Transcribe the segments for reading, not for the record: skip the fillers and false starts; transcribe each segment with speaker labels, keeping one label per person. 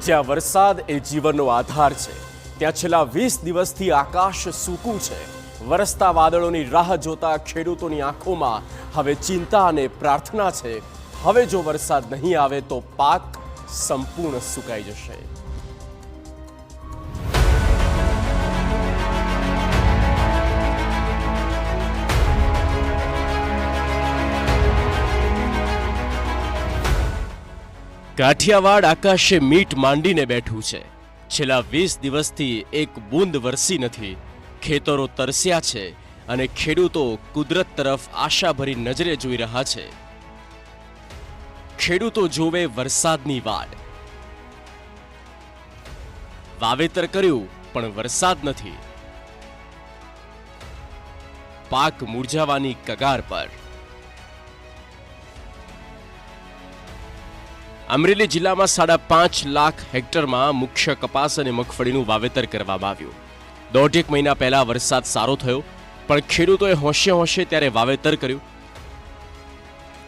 Speaker 1: જ્યાં વરસાદ એ જીવનનો આધાર છે, ત્યાં છેલ્લા 20 દિવસથી આકાશ સૂકું છે। વરસતા વાદળોની રાહ જોતા ખેડૂતોની આંખોમાં હવે ચિંતા અને પ્રાર્થના છે। હવે જો વરસાદ નહીં આવે તો પાક સંપૂર્ણ સુકાઈ જશે। કાઠિયાવાડ આકાશે મીટ માંડીને બેઠું છે। છેલ્લા 20 દિવસથી એક બૂંદ વરસી નથી। ખેતરો તરસ્યા છે અને ખેડૂતો કુદરત તરફ આશાભરી નજરે જોઈ રહ્યા છે। ખેડૂતો જોવે વરસાદની વાટ। વાવેતર કર્યું પણ વરસાદ નથી। પાક મૂરઝાવાની કગાર પર। અમરેલી જિલ્લામાં 5.5 લાખ હેક્ટરમાં મુખ્ય કપાસ અને મગફળીનું વાવેતર કરવામાં આવ્યું। 1.5 મહિના પહેલા વરસાદ સારો થયો, પણ ખેડૂતોએ હોંશે ત્યારે વાવેતર કર્યું।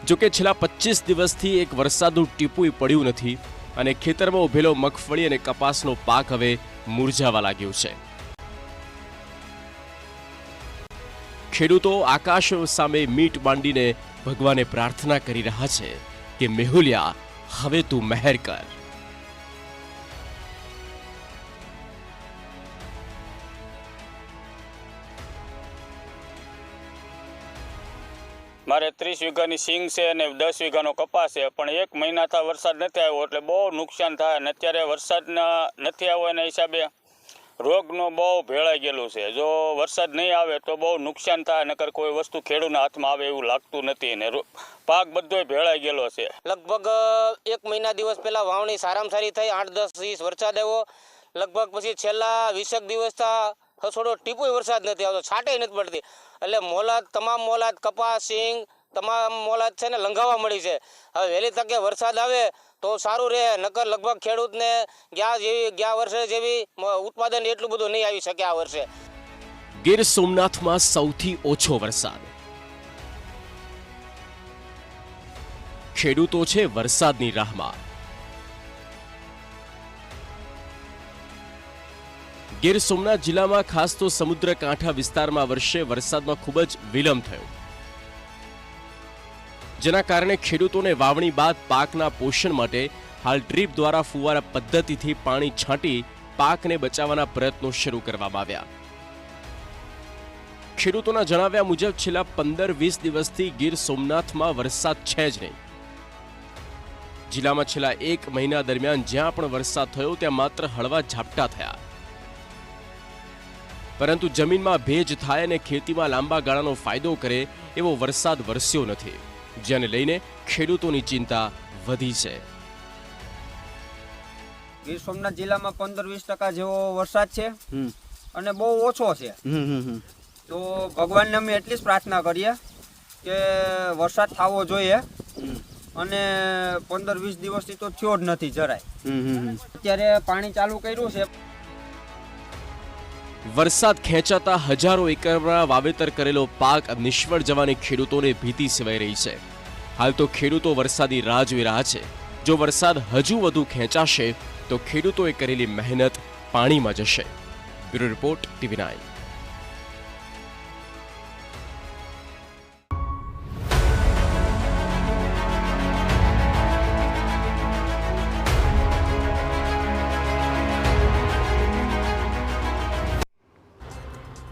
Speaker 1: જોકે છેલ્લા 25 દિવસથી એક વરસાદનું ટીપું પડ્યું નથી અને ખેતરમાં ઉભેલો મગફળી અને કપાસનો પાક હવે મૂરઝાવા લાગ્યો છે। ખેડૂતો આકાશ સામે મીટ માંડીને ભગવાને પ્રાર્થના કરી રહ્યા છે કે મેહુલિયા હવે તું મહેર કર।
Speaker 2: મારે 30 વીઘાની સિંગ છે અને 10 વીઘાનો કપાસ છે, પણ 1 મહિનાથી વરસાદ નથી આવ્યો એટલે બહુ નુકસાન થાય। અને અત્યારે વરસાદ નથી આવ્યો એના હિસાબે રોગનો બહુ ભેળાઈ ગયેલું છે। જો વરસાદ નહીં આવે તો બહુ નુકસાન થાય, નકર કોઈ વસ્તુ ખેડૂતના હાથમાં આવે એવું લાગતું નથી અને પાક બધો ભેળાઈ ગયેલો છે।
Speaker 3: લગભગ 1 મહિના દિવસ પહેલા વાવણી સારામાં સારી થઈ, 8-10 ઇંચ વરસાદ આવ્યો। લગભગ પછી છેલ્લા 20 દિવસથી થોડો ટીપોય વરસાદ નથી આવતો, છાંટે નથી પડતી, એટલે મોલાદ તમામ મોલાદ કપાસ સિંગ તમામ મોલાદ છે ને લંઘાવા મળી છે। હવે વહેલી તકે વરસાદ આવે તો સારું રહે, નકર લગભગ ખેડૂતને ગયા વર્ષે જેવી ઉત્પાદન એટલું બધું નહીં આવી શકે આ વર્ષે।
Speaker 1: ગીર સોમનાથમાં સૌથી ઓછો વરસાદ। ખેડૂતો છે વરસાદની રાહમાં। ગીર સોમનાથ જિલ્લામાં ખાસ તો સમુદ્ર કાંઠા વિસ્તારમાં વર્ષે વરસાદમાં ખૂબ જ વિલંબ થયો, જેના કારણે ખેડૂતોને વાવણી બાદ પાકના પોષણ માટે હાલ ડ્રીપ દ્વારા ફુવારા પદ્ધતિથી પાણી છાંટી પાકને બચાવવાના પ્રયત્નો શરૂ કરવામાં આવ્યા। ખેડૂતોના જણાવ્યા મુજબ છેલ્લા 15-20 દિવસથી ગીર સોમનાથમાં વરસાદ છે જ નહીં। જિલ્લામાં છેલ્લા 1 મહિના દરમિયાન જ્યાં પણ વરસાદ થયો ત્યાં માત્ર હળવા ઝાપટા થયા, પરંતુ જમીનમાં ભેજ થાય અને ખેતીમાં લાંબા ગાળાનો ફાયદો કરે એવો વરસાદ વરસ્યો નથી, જેને લઈને ખેડૂતોની ચિંતા વધી છે।
Speaker 4: ગીર સોમનાથ જિલ્લામાં 15-20% જેવો વરસાદ છે અને બહુ ઓછો છે। તો ભગવાનને અમે એટલી જ પ્રાર્થના કરીએ કે વરસાદ થવો જોઈએ, અને 15-20 દિવસથી તો થયો જ નથી જરાય। અત્યારે પાણી ચાલુ કર્યું છે।
Speaker 1: વરસાદ ખેંચાતા હજારો એકરમાં વાવેતર કરેલો પાક નિષ્ફળ જવાની ખેડૂતોને ભીતિ સેવાઈ રહી છે। હાલ તો ખેડૂતો વરસાદની રાહ જોઈ રહ્યા છે। જો વરસાદ હજુ વધુ ખેંચાશે તો ખેડૂતોએ કરેલી મહેનત પાણીમાં જશે। Bureau report, TV9।